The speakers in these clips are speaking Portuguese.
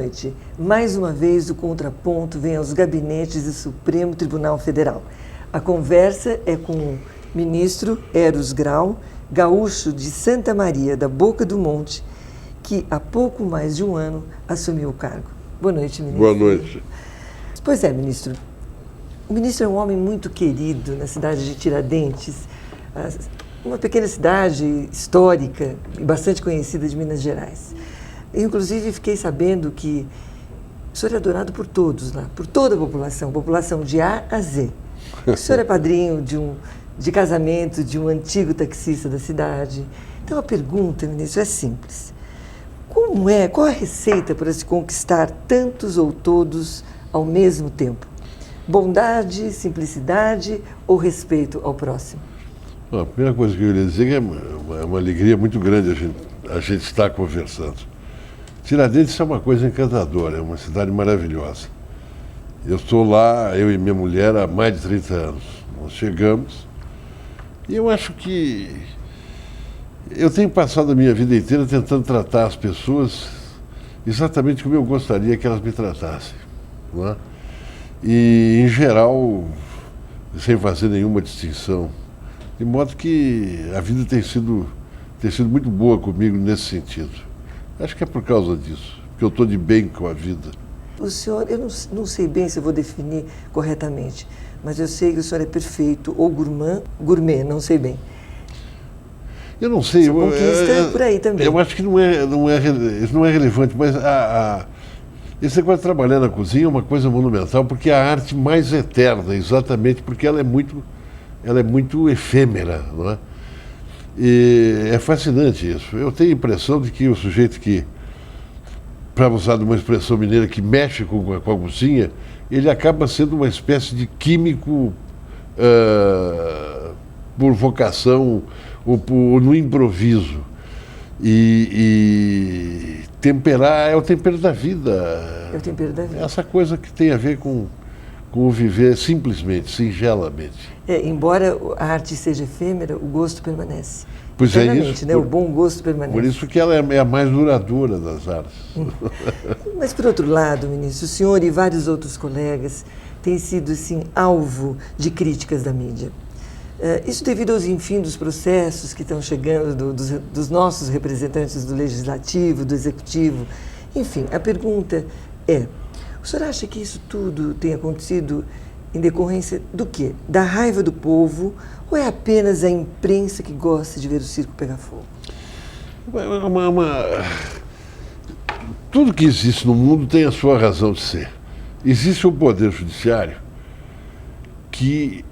noite. Mais uma vez o contraponto vem aos gabinetes do Supremo Tribunal Federal. A conversa é com o ministro Eros Grau, gaúcho de Santa Maria da Boca do Monte, que há pouco mais de um ano assumiu o cargo. Boa noite, ministro. Boa noite. Pois é, ministro. O ministro é um homem muito querido na cidade de Tiradentes, uma pequena cidade histórica e bastante conhecida de Minas Gerais. Eu, inclusive, fiquei sabendo que o senhor é adorado por todos lá, por toda a população de A a Z. O senhor é padrinho de casamento de um antigo taxista da cidade. Então, a pergunta, ministro, é simples. Qual a receita para se conquistar tantos ou todos ao mesmo tempo? Bondade, simplicidade ou respeito ao próximo? A primeira coisa que eu queria dizer é que é uma alegria muito grande a gente estar conversando. Tiradentes é uma coisa encantadora, é uma cidade maravilhosa. Eu estou lá, eu e minha mulher, há mais de 30 anos. Nós chegamos e eu acho que eu tenho passado a minha vida inteira tentando tratar as pessoas exatamente como eu gostaria que elas me tratassem, não é? E, em geral, sem fazer nenhuma distinção. De modo que a vida tem sido muito boa comigo nesse sentido. Acho que é por causa disso, que eu estou de bem com a vida. O senhor, eu não sei bem se eu vou definir corretamente, mas eu sei que o senhor é perfeito, ou gourmet, não sei bem. Eu não sei. Conquista por aí também. Eu acho que isso não é relevante, mas esse negócio de trabalhar na cozinha é uma coisa monumental, porque é a arte mais eterna, exatamente porque ela é muito efêmera, não é? E é fascinante isso. Eu tenho a impressão de que o sujeito que, para usar uma expressão mineira, que mexe com a cozinha, ele acaba sendo uma espécie de químico por vocação ou no improviso. E temperar é o tempero da vida. É o tempero da vida. Essa coisa que tem a ver com o viver simplesmente, singelamente. Embora a arte seja efêmera, o gosto permanece. Pois é isso. Né? O bom gosto permanece. Por isso que ela é a mais duradoura das artes. Mas, por outro lado, ministro, o senhor e vários outros colegas têm sido, assim, alvo de críticas da mídia. Isso devido aos infindos processos que estão chegando dos nossos representantes do Legislativo, do Executivo. Enfim, a pergunta é, o senhor acha que isso tudo tem acontecido em decorrência do quê? Da raiva do povo ou é apenas a imprensa que gosta de ver o circo pegar fogo? Tudo que existe no mundo tem a sua razão de ser. Existe um poder judiciário que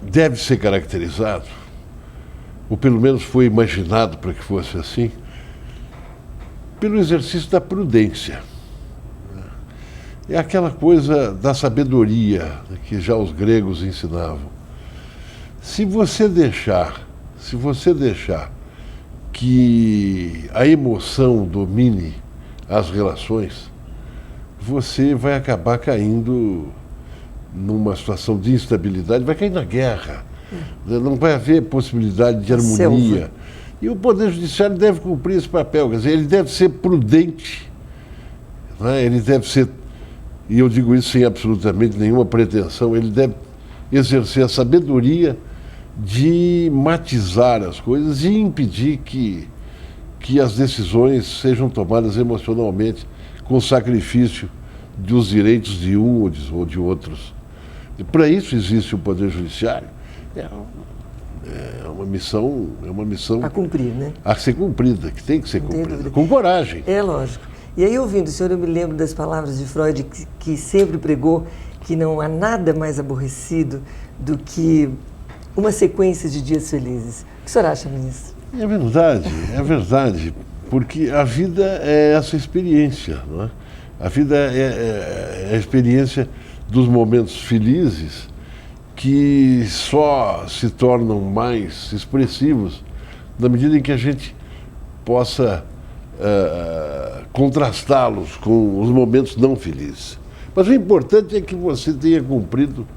deve ser caracterizado, ou pelo menos foi imaginado para que fosse assim, pelo exercício da prudência. É aquela coisa da sabedoria que já os gregos ensinavam. Se você deixar que a emoção domine as relações, você vai acabar caindo numa situação de instabilidade, vai cair na guerra. Não vai haver possibilidade de harmonia. Selva. E o Poder Judiciário deve cumprir esse papel, quer dizer, ele deve ser prudente, né? Ele deve ser, e eu digo isso sem absolutamente nenhuma pretensão, ele deve exercer a sabedoria de matizar as coisas e impedir que as decisões sejam tomadas emocionalmente com sacrifício dos direitos de um ou de outros. E para isso existe o Poder Judiciário. É uma missão a cumprir, né? A ser cumprida, que tem que ser cumprida, com coragem. É lógico. E aí, ouvindo o senhor, eu me lembro das palavras de Freud, que sempre pregou que não há nada mais aborrecido do que uma sequência de dias felizes. O que o senhor acha, ministro? É verdade, porque a vida é essa experiência, não é? A vida é a experiência dos momentos felizes que só se tornam mais expressivos na medida em que a gente possa contrastá-los com os momentos não felizes. Mas o importante é que você tenha cumprido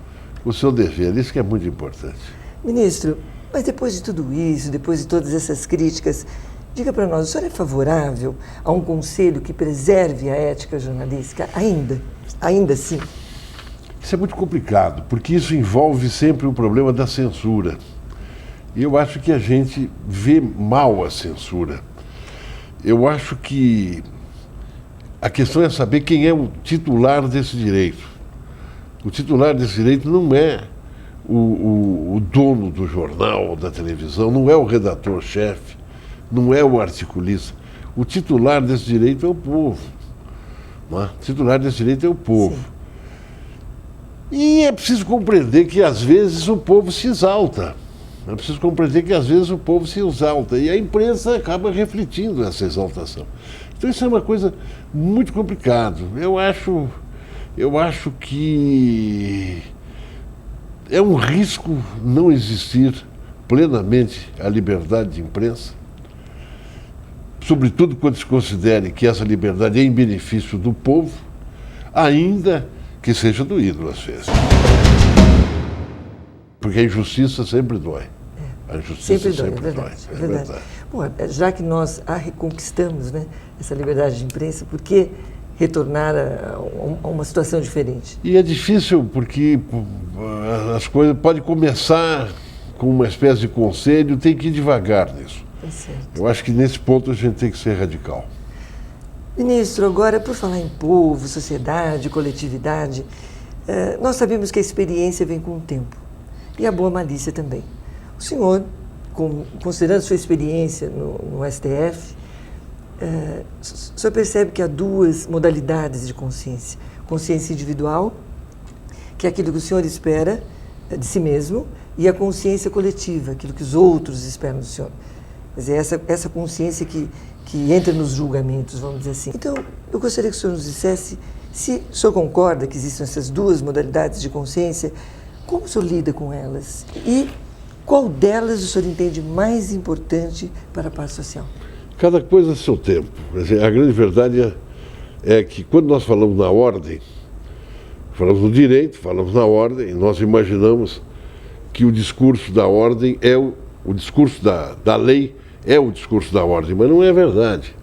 o seu dever, isso que é muito importante. Ministro, mas depois de tudo isso, depois de todas essas críticas, Diga para nós, o senhor é favorável a um conselho que preserve a ética jornalística ainda assim? Isso é muito complicado, porque isso envolve sempre o problema da censura. E eu acho que a gente vê mal a censura. Eu acho que a questão é saber quem é o titular desse direito. O titular desse direito não é o dono do jornal, da televisão, não é o redator-chefe, não é o articulista. O titular desse direito é o povo. Não é? O titular desse direito é o povo. Sim. E é preciso compreender que às vezes o povo se exalta. É preciso compreender que às vezes o povo se exalta. E a imprensa acaba refletindo essa exaltação. Então isso é uma coisa muito complicada. Eu acho que é um risco não existir plenamente a liberdade de imprensa, sobretudo quando se considere que essa liberdade é em benefício do povo, ainda que seja doído às vezes. Porque a injustiça sempre dói. A injustiça sempre dói. É verdade. Bom, já que nós a reconquistamos, né, essa liberdade de imprensa, por que retornar a uma situação diferente? E é difícil porque as coisas podem começar com uma espécie de conselho, tem que ir devagar nisso. Tá certo. Eu acho que nesse ponto a gente tem que ser radical. Ministro, agora por falar em povo, sociedade, coletividade, nós sabemos que a experiência vem com o tempo e a boa malícia também. O senhor, considerando sua experiência no STF, o senhor percebe que há duas modalidades de consciência. Consciência individual, que é aquilo que o senhor espera de si mesmo, e a consciência coletiva, aquilo que os outros esperam do senhor. Quer dizer, essa consciência que entra nos julgamentos, vamos dizer assim. Então, eu gostaria que o senhor nos dissesse se o senhor concorda que existem essas duas modalidades de consciência, como o senhor lida com elas e qual delas o senhor entende mais importante para a paz social? Cada coisa a seu tempo. A grande verdade é que quando nós falamos na ordem, falamos no direito, falamos na ordem, nós imaginamos que o discurso da ordem é o discurso da lei é o discurso da ordem, mas não é verdade.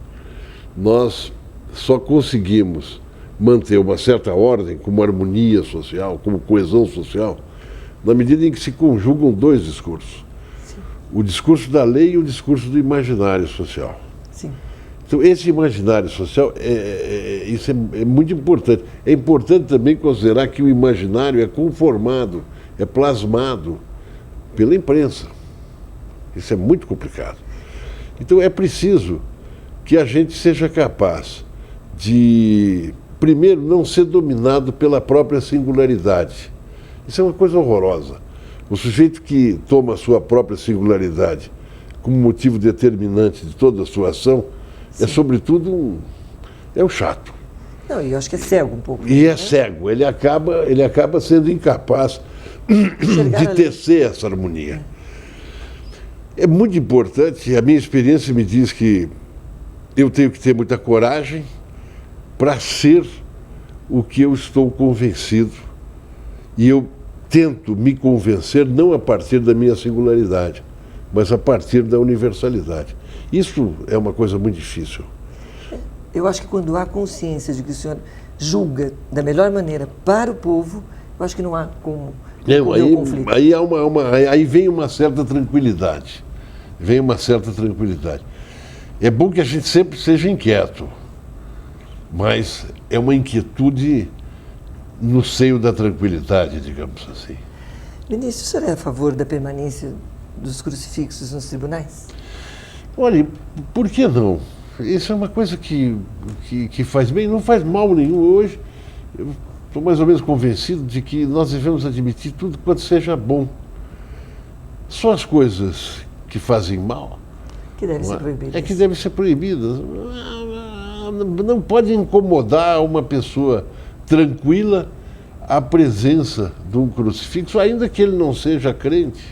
Nós só conseguimos manter uma certa ordem, como harmonia social, como coesão social, na medida em que se conjugam dois discursos. Sim. O discurso da lei e o discurso do imaginário social. Sim. Então, esse imaginário social, isso é muito importante. É importante também considerar que o imaginário é conformado, é plasmado pela imprensa. Isso é muito complicado. Então, é preciso que a gente seja capaz de, primeiro, não ser dominado pela própria singularidade. Isso é uma coisa horrorosa. O sujeito que toma a sua própria singularidade como motivo determinante de toda a sua ação, sim, é sobretudo um chato. Não, e eu acho que é cego um pouco. E é cego. Ele acaba sendo incapaz de tecer essa harmonia. É muito importante, a minha experiência me diz que eu tenho que ter muita coragem para ser o que eu estou convencido. E eu tento me convencer não a partir da minha singularidade, mas a partir da universalidade. Isso é uma coisa muito difícil. Eu acho que quando há consciência de que o senhor julga da melhor maneira para o povo, eu acho que não há como o conflito. Aí vem uma certa tranquilidade. Vem uma certa tranquilidade. É bom que a gente sempre seja inquieto, mas é uma inquietude no seio da tranquilidade, digamos assim. Ministro, o senhor é a favor da permanência dos crucifixos nos tribunais? Olha, por que não? Isso é uma coisa que faz bem, não faz mal nenhum hoje. Eu estou mais ou menos convencido de que nós devemos admitir tudo quanto seja bom. Só as coisas que fazem mal que devem ser proibidas. É que devem ser proibidas. Não pode incomodar uma pessoa tranquila a presença de um crucifixo, ainda que ele não seja crente.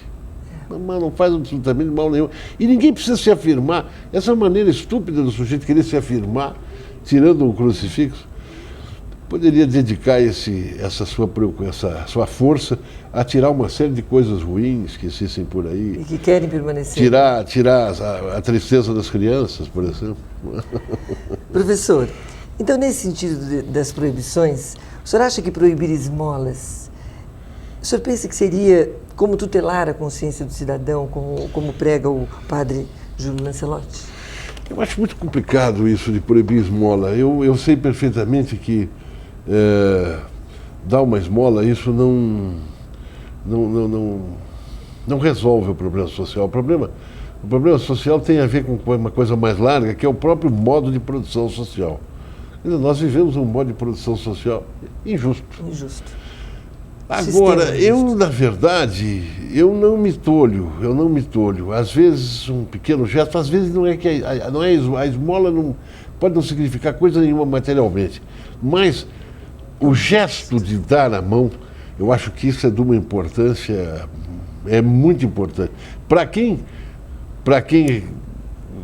Mas não faz absolutamente mal nenhum. E ninguém precisa se afirmar. Essa maneira estúpida do sujeito querer se afirmar tirando um crucifixo. poderia dedicar essa sua força a tirar uma série de coisas ruins que existem por aí. E que querem permanecer. Tirar a tristeza das crianças, por exemplo. Professor, então nesse sentido das proibições, o senhor acha que proibir esmolas, o senhor pensa que seria como tutelar a consciência do cidadão, como prega o padre Júlio Lancelotti? Eu acho muito complicado isso de proibir esmola. Eu sei perfeitamente que dar uma esmola, isso não resolve o problema social. O problema social tem a ver com uma coisa mais larga, que é o próprio modo de produção social. Nós vivemos um modo de produção social injusto. Agora, na verdade, eu não me tolho. Às vezes, um pequeno gesto, às vezes a esmola pode não significar coisa nenhuma materialmente, mas o gesto de dar a mão, eu acho que isso é de uma importância, é muito importante. Para quem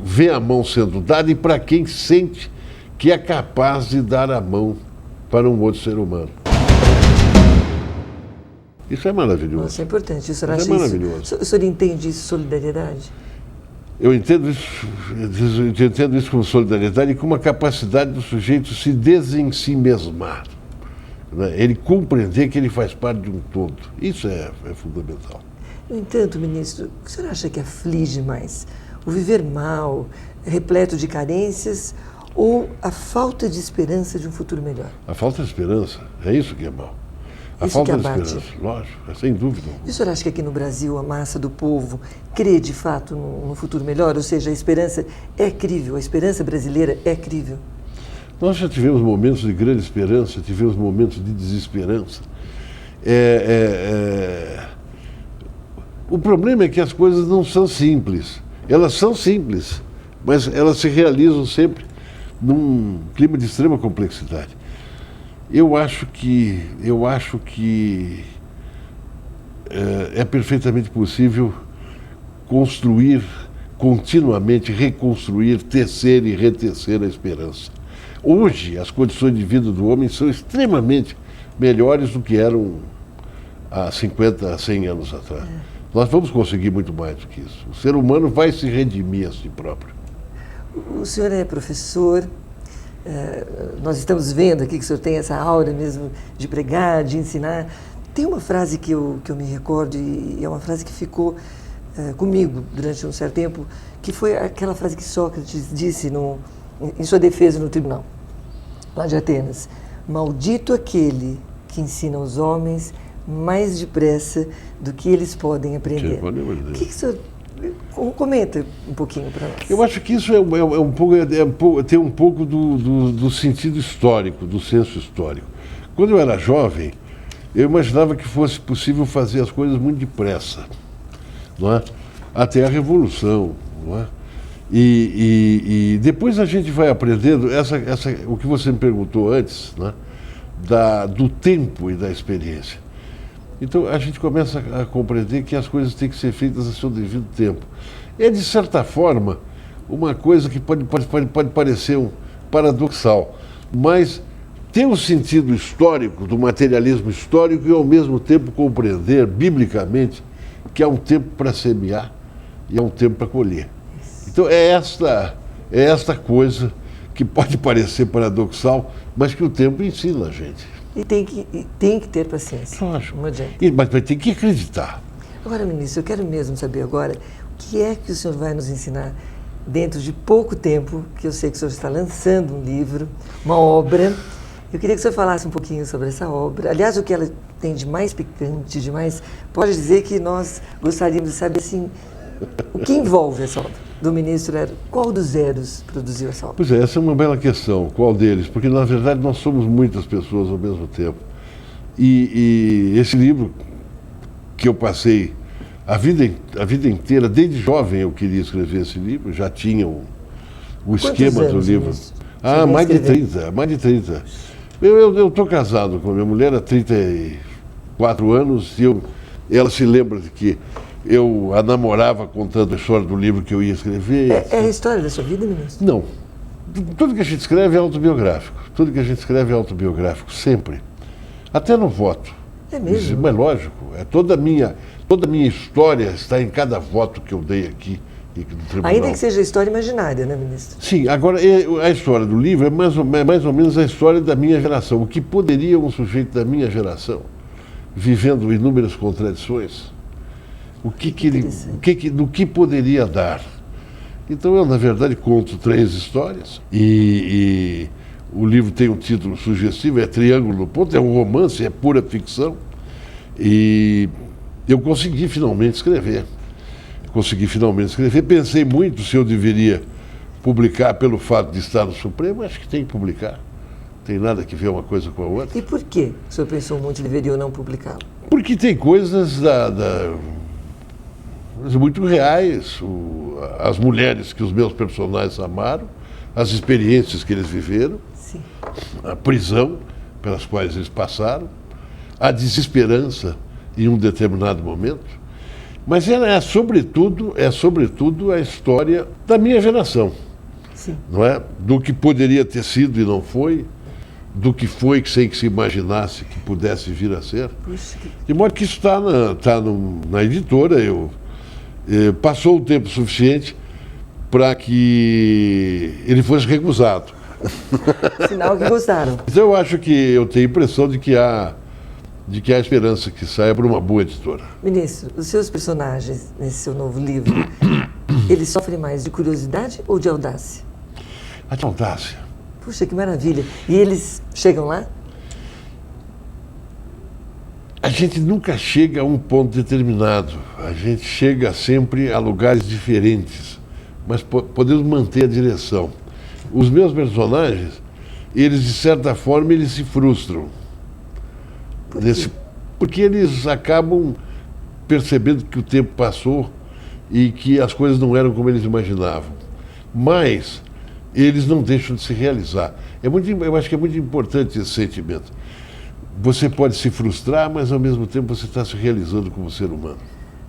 vê a mão sendo dada e para quem sente que é capaz de dar a mão para um outro ser humano. Isso é maravilhoso. Isso é importante. Isso é maravilhoso. O senhor entende isso, solidariedade? Eu entendo isso como solidariedade e como a capacidade do sujeito se desensimesmar. Né? Ele compreender que ele faz parte de um todo. Isso é fundamental. No entanto, ministro, o que o senhor acha que aflige mais? O viver mal, repleto de carências, ou a falta de esperança de um futuro melhor? A falta de esperança, é isso que é mal. A falta de esperança, lógico, sem dúvida. E o senhor acha que aqui no Brasil a massa do povo crê de fato num futuro melhor? Ou seja, a esperança é crível, a esperança brasileira é crível? Nós já tivemos momentos de grande esperança, tivemos momentos de desesperança. O problema é que as coisas não são simples. Elas são simples, mas elas se realizam sempre num clima de extrema complexidade. Eu acho que é perfeitamente possível construir continuamente, reconstruir, tecer e retecer a esperança. Hoje, as condições de vida do homem são extremamente melhores do que eram há 50, 100 anos atrás. Nós vamos conseguir muito mais do que isso. O ser humano vai se redimir a si próprio. O senhor é professor, nós estamos vendo aqui que o senhor tem essa aura mesmo de pregar, de ensinar. Tem uma frase que eu me recordo, e é uma frase que ficou comigo durante um certo tempo, que foi aquela frase que Sócrates disse em sua defesa no tribunal, lá de Atenas: maldito aquele que ensina aos homens mais depressa do que eles podem aprender. O que o senhor comenta um pouquinho para nós? Eu acho que isso tem um pouco do sentido histórico, do senso histórico. Quando eu era jovem, eu imaginava que fosse possível fazer as coisas muito depressa, não é? Até a Revolução, não é? E depois a gente vai aprendendo o que você me perguntou antes, né? Do tempo e da experiência. Então a gente começa a compreender que as coisas têm que ser feitas a seu devido tempo. É, de certa forma, uma coisa que pode parecer paradoxal, mas tem um sentido histórico, do materialismo histórico, e ao mesmo tempo compreender, biblicamente, que há um tempo para semear e há um tempo para colher. Então é esta coisa que pode parecer paradoxal, mas que o tempo ensina a gente. E tem que ter paciência. Lógico. Não adianta. Mas tem que acreditar. Agora, ministro, eu quero mesmo saber agora o que é que o senhor vai nos ensinar dentro de pouco tempo, que eu sei que o senhor está lançando um livro, uma obra. Eu queria que o senhor falasse um pouquinho sobre essa obra. Aliás, o que ela tem de mais picante, de mais... Pode dizer que nós gostaríamos de saber, assim, o que envolve essa obra do ministro. Qual dos zeros produziu essa obra? Pois é, essa é uma bela questão. Qual deles? Porque, na verdade, nós somos muitas pessoas ao mesmo tempo. E esse livro que eu passei a vida inteira, desde jovem eu queria escrever esse livro, já tinha o esquema do livro. Mais de 30. Eu estou casado com a minha mulher há 34 anos e ela se lembra de que eu a namorava contando a história do livro que eu ia escrever. É a história da sua vida, ministro? Não. Tudo que a gente escreve é autobiográfico. Tudo que a gente escreve é autobiográfico, sempre. Até no voto. É mesmo? Isso é lógico. Toda a minha história está em cada voto que eu dei aqui no tribunal. Ainda que seja história imaginária, né, ministro? Sim, agora a história do livro é mais ou menos a história da minha geração. O que poderia um sujeito da minha geração, vivendo inúmeras contradições, do que poderia dar. Então eu, na verdade, conto 3 histórias e o livro tem um título sugestivo, é Triângulo no Ponto, é um romance, é pura ficção. E eu consegui finalmente escrever. Pensei muito se eu deveria publicar pelo fato de estar no Supremo, acho que tem que publicar. Não tem nada que ver uma coisa com a outra. E por que o senhor pensou muito que deveria ou não publicá-lo? Porque tem coisas muito reais, as mulheres que os meus personagens amaram, as experiências que eles viveram, Sim. a prisão pelas quais eles passaram, a desesperança em um determinado momento. Mas ela é sobretudo a história da minha geração, Sim. não é? Do que poderia ter sido e não foi, do que foi sem que se imaginasse que pudesse vir a ser. Puxa, De modo que isso está na editora. Passou o tempo suficiente para que ele fosse recusado. sinal que gostaram. Então eu acho que eu tenho a impressão de que há esperança que saia para uma boa editora. Ministro, os seus personagens nesse seu novo livro, eles sofrem mais de curiosidade ou de audácia? A de audácia. Puxa, que maravilha. E eles chegam lá? A gente nunca chega a um ponto determinado. A gente chega sempre a lugares diferentes, mas podemos manter a direção. Os meus personagens, eles de certa forma, eles se frustram. Porque eles acabam percebendo que o tempo passou e que as coisas não eram como eles imaginavam. Mas eles não deixam de se realizar. Eu acho que é muito importante esse sentimento. Você pode se frustrar, mas ao mesmo tempo você está se realizando como ser humano.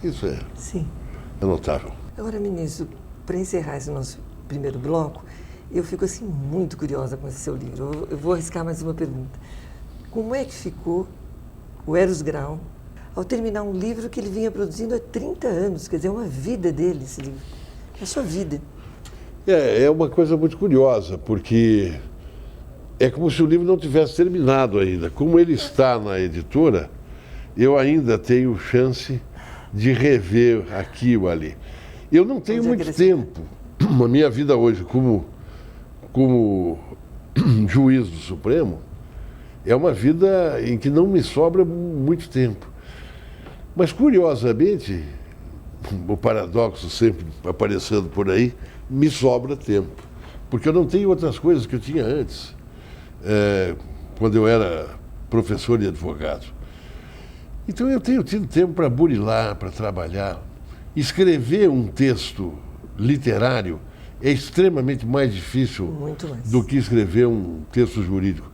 Isso é notável. Agora, ministro, para encerrar esse nosso primeiro bloco, eu fico assim muito curiosa com esse seu livro. Eu vou arriscar mais uma pergunta. Como é que ficou o Eros Grau ao terminar um livro que ele vinha produzindo há 30 anos? Quer dizer, é uma vida dele esse livro. É a sua vida. É uma coisa muito curiosa, porque é como se o livro não tivesse terminado ainda. Como ele está na editora, eu ainda tenho chance de rever aqui ou ali. Eu não tenho muito tempo. A minha vida hoje, como juiz do Supremo, é uma vida em que não me sobra muito tempo. Mas, curiosamente, o paradoxo sempre aparecendo por aí, me sobra tempo. Porque eu não tenho outras coisas que eu tinha antes. Quando eu era professor e advogado. Então eu tenho tido tempo para burilar, para trabalhar. Escrever um texto literário é extremamente mais difícil do que escrever um texto jurídico,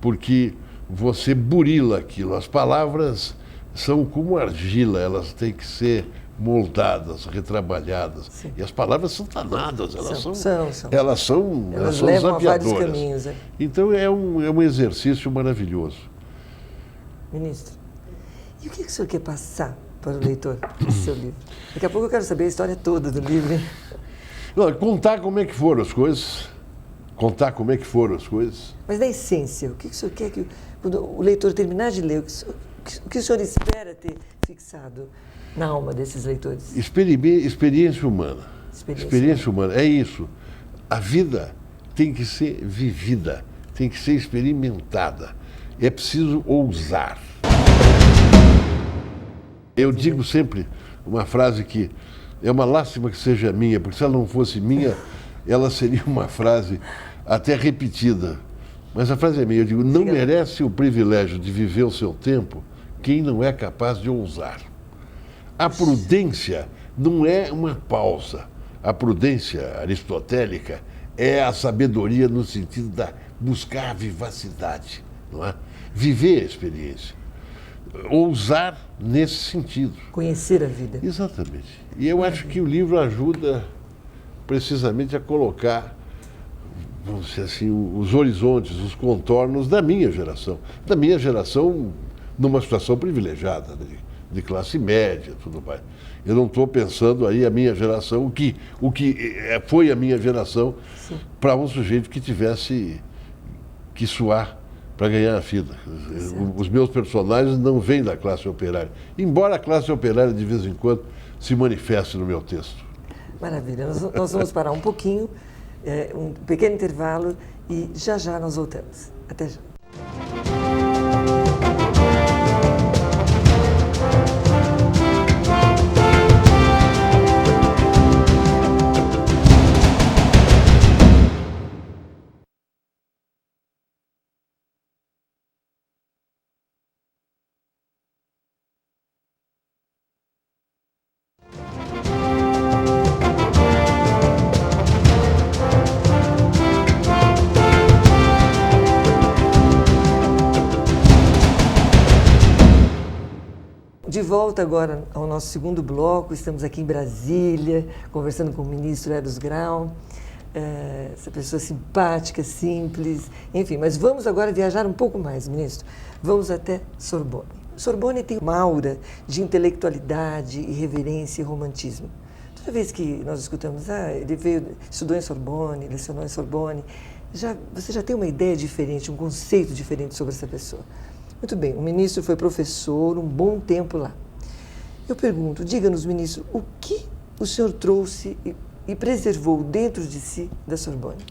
porque você burila aquilo. As palavras são como argila, elas têm que ser moldadas, retrabalhadas. Sim. E as palavras são danadas, elas são levam a vários desafiadoras. Caminhos. Então é um exercício maravilhoso. Ministro, e o que o senhor quer passar para o leitor desse seu livro? Daqui a pouco eu quero saber a história toda do livro. Hein? Não, contar como é que foram as coisas. Mas na essência, o que o senhor quer que quando o leitor terminar de ler, o que o senhor espera ter fixado na alma desses leitores? Experiência humana. Experiência humana. É isso. A vida tem que ser vivida, tem que ser experimentada. É preciso ousar. Eu digo sempre uma frase que é uma lástima que seja minha, porque se ela não fosse minha, ela seria uma frase até repetida. Mas a frase é minha. Eu digo, não merece o privilégio de viver o seu tempo quem não é capaz de ousar. A prudência não é uma pausa. A prudência aristotélica é a sabedoria no sentido de buscar a vivacidade, não é? Viver a experiência. Ousar nesse sentido. Conhecer a vida. Exatamente. E eu acho que o livro ajuda precisamente a colocar vamos dizer assim, os horizontes, os contornos da minha geração. Da minha geração, numa situação privilegiada, de classe média, tudo mais. Eu não estou pensando aí a minha geração, o que foi a minha geração para um sujeito que tivesse que suar para ganhar a vida. Os meus personagens não vêm da classe operária, embora a classe operária de vez em quando se manifeste no meu texto. Maravilha. Nós vamos parar um pouquinho, um pequeno intervalo e já nós voltamos. Até já. De volta agora ao nosso segundo bloco, estamos aqui em Brasília, conversando com o ministro Eros Grau, essa pessoa simpática, simples, enfim, mas vamos agora viajar um pouco mais, ministro. Vamos até Sorbonne. Sorbonne tem uma aura de intelectualidade, irreverência e romantismo. Toda vez que nós escutamos, ele estudou em Sorbonne, lecionou em Sorbonne, você já tem uma ideia diferente, um conceito diferente sobre essa pessoa. Muito bem, o ministro foi professor um bom tempo lá. Eu pergunto, diga-nos, ministro, o que o senhor trouxe e preservou dentro de si da Sorbonne?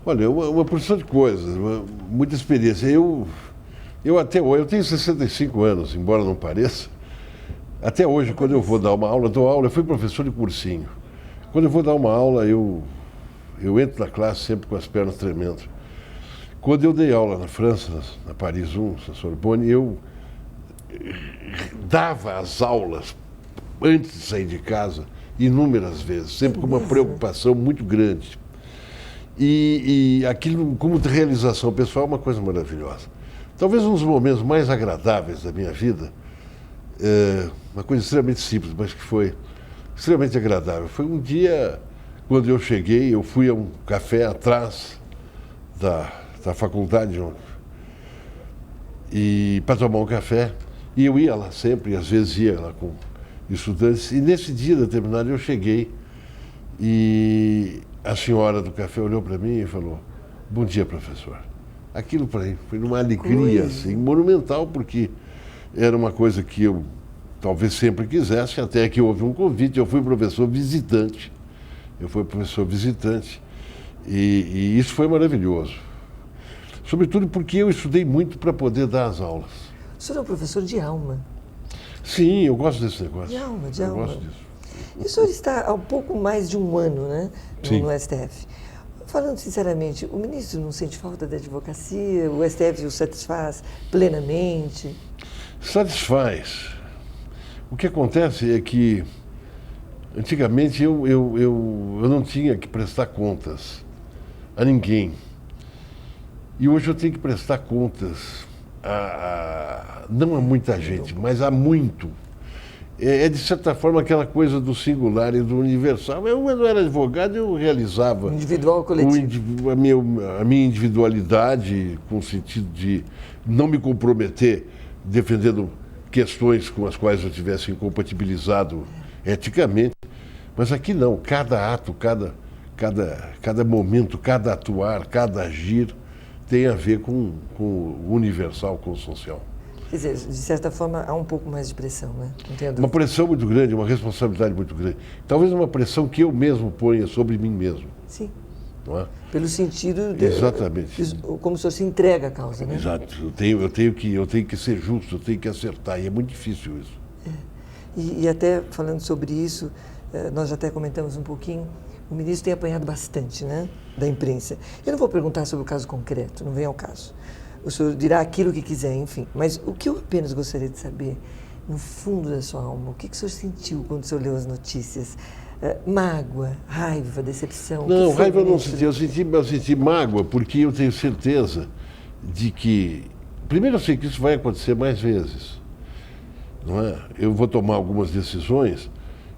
Olha, uma porção de coisas, muita experiência. Eu até hoje, eu tenho 65 anos, embora não pareça. Até hoje, quando eu vou dar uma aula, eu fui professor de cursinho. Quando eu vou dar uma aula, eu entro na classe sempre com as pernas tremendo. Quando eu dei aula na França, na Paris 1, na Sorbonne, eu dava as aulas antes de sair de casa inúmeras vezes, sempre com uma preocupação muito grande. E aquilo, como realização pessoal, é uma coisa maravilhosa. Talvez um dos momentos mais agradáveis da minha vida, uma coisa extremamente simples, mas que foi extremamente agradável. Foi um dia, quando eu cheguei, eu fui a um café atrás da faculdade e para tomar um café, e eu ia lá sempre, às vezes ia lá com estudantes, e nesse dia determinado eu cheguei e a senhora do café olhou para mim e falou: "Bom dia, professor." Aquilo para mim foi uma alegria assim, monumental, porque era uma coisa que eu talvez sempre quisesse, até que houve um convite. Eu fui professor visitante, e isso foi maravilhoso. Sobretudo porque eu estudei muito para poder dar as aulas. O senhor é um professor de alma. Sim, eu gosto desse negócio. De alma. Eu gosto disso. E o senhor está há um pouco mais de um ano, né, no STF. Falando sinceramente, o ministro não sente falta da advocacia? O STF o satisfaz plenamente? Satisfaz. O que acontece é que, antigamente, eu não tinha que prestar contas a ninguém. E hoje eu tenho que prestar contas não a muita gente, mas a muito. É, de certa forma, aquela coisa do singular e do universal. Eu, quando era advogado, eu realizava... Individual ou coletivo? A minha individualidade, com o sentido de não me comprometer defendendo questões com as quais eu tivesse incompatibilizado eticamente. Mas aqui não. Cada ato, cada momento, cada atuar, cada agir tem a ver com o universal, com o social. Quer dizer, de certa forma, há um pouco mais de pressão, né? Entendo. Uma pressão muito grande, uma responsabilidade muito grande. Talvez uma pressão que eu mesmo ponha sobre mim mesmo. Sim. Não é? Pelo sentido de... Exatamente. Como o senhor se entrega à causa, né? Exato. Eu tenho que ser justo, eu tenho que acertar, e é muito difícil isso. E até falando sobre isso, nós já até comentamos um pouquinho, o ministro tem apanhado bastante, né, da imprensa. Eu não vou perguntar sobre o caso concreto, não vem ao caso. O senhor dirá aquilo que quiser, enfim. Mas o que eu apenas gostaria de saber, no fundo da sua alma, o que o senhor sentiu quando o senhor leu as notícias? Mágoa, raiva, decepção? Não, raiva eu não senti. Eu senti mágoa, porque eu tenho certeza de que... Primeiro, eu sei que isso vai acontecer mais vezes. Não é? Eu vou tomar algumas decisões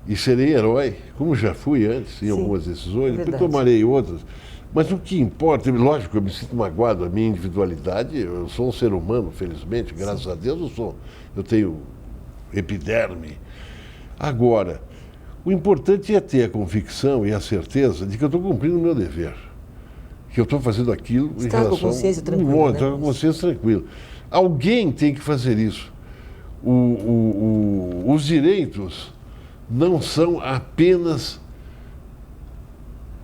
e serei herói, como já fui antes em algumas decisões, depois tomarei outras. Mas o que importa, lógico, eu me sinto magoado, a minha individualidade, eu sou um ser humano, felizmente, graças a Deus eu sou. Eu tenho epiderme. Agora, o importante é ter a convicção e a certeza de que eu estou cumprindo o meu dever. Que eu estou fazendo aquilo em relação... Está com a consciência tranquila, Estou com a consciência tranquila. Alguém tem que fazer isso. Os direitos não são apenas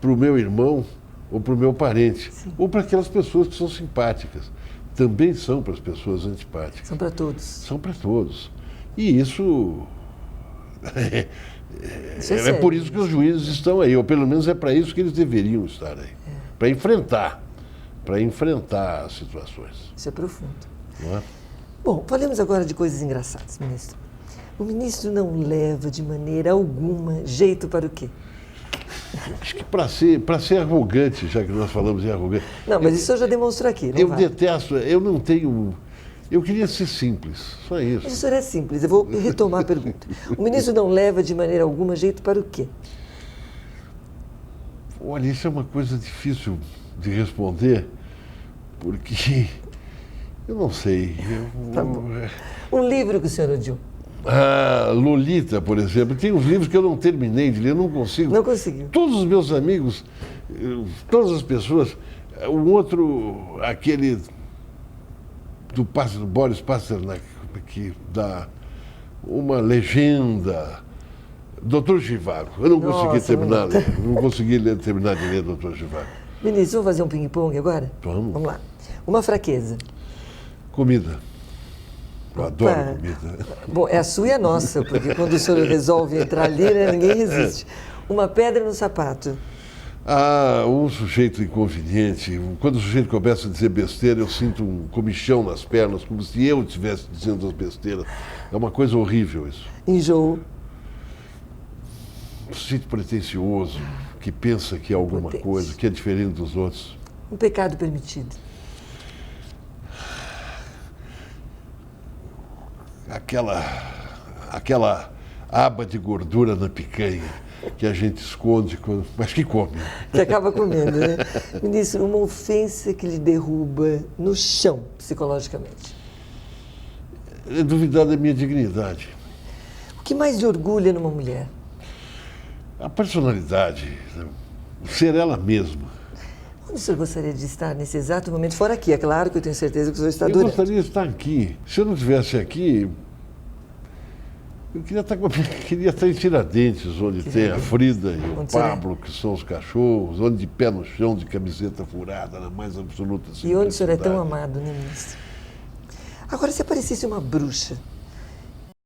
para o meu irmão ou para o meu parente, Sim. ou para aquelas pessoas que são simpáticas. Também são para as pessoas antipáticas. São para todos. São para todos. E isso... Isso é É sério. por isso que os juízes estão aí, ou pelo menos é para isso que eles deveriam estar aí. Para enfrentar as situações. Isso é profundo. Não é? Bom, falemos agora de coisas engraçadas, ministro. O ministro não leva de maneira alguma jeito para o quê? Acho que para ser arrogante, já que nós falamos em arrogante. Não, mas isso eu já demonstrou aqui. Não Eu vale. detesto, eu não tenho. Eu queria ser simples, só Mas isso. isso é simples, eu vou retomar a pergunta. O ministro não leva de maneira alguma jeito para o quê? Olha, isso é uma coisa difícil de responder, porque eu não sei. Tá bom. Um livro que o senhor odiou. Lolita, por exemplo, tem uns livros que eu não terminei de ler, eu não consigo. Não conseguiu. Todos os meus amigos, todas as pessoas, um outro, aquele do Boris Pasternak, que dá uma legenda, Dr. Zhivago. Eu não consegui Nossa, terminar, não. não consegui terminar de ler Dr. Zhivago. Ministro, vamos fazer um ping-pong agora? Vamos. Vamos lá. Uma fraqueza. Comida. Eu adoro Opa. comida. Bom, é a sua e a nossa, porque quando o senhor resolve entrar ali, né, ninguém resiste. Uma pedra no sapato. Um sujeito inconveniente, quando o sujeito começa a dizer besteira, eu sinto um comichão nas pernas, como se eu estivesse dizendo as besteiras. É uma coisa horrível isso. Enjoo. Um sujeito pretencioso, que pensa que é alguma Potente. coisa, que é diferente dos outros. Um pecado permitido. Aquela aba de gordura na picanha que a gente esconde, mas que come. Que acaba comendo, né? Ministro, uma ofensa que lhe derruba no chão, psicologicamente. É duvidar da minha dignidade. O que mais lhe orgulha numa mulher? A personalidade, né? Ser ela mesma. Onde o senhor gostaria de estar nesse exato momento? Fora aqui, é claro que eu tenho certeza que o senhor está Eu durante. gostaria de estar aqui. Se eu não estivesse aqui, eu queria estar em Tiradentes, onde tem a Frida e o Onde será? Pablo, que são os cachorros, onde de pé no chão, de camiseta furada, na mais absoluta E onde o senhor é tão simplicidade. amado, né, ministro? Agora, se aparecesse uma bruxa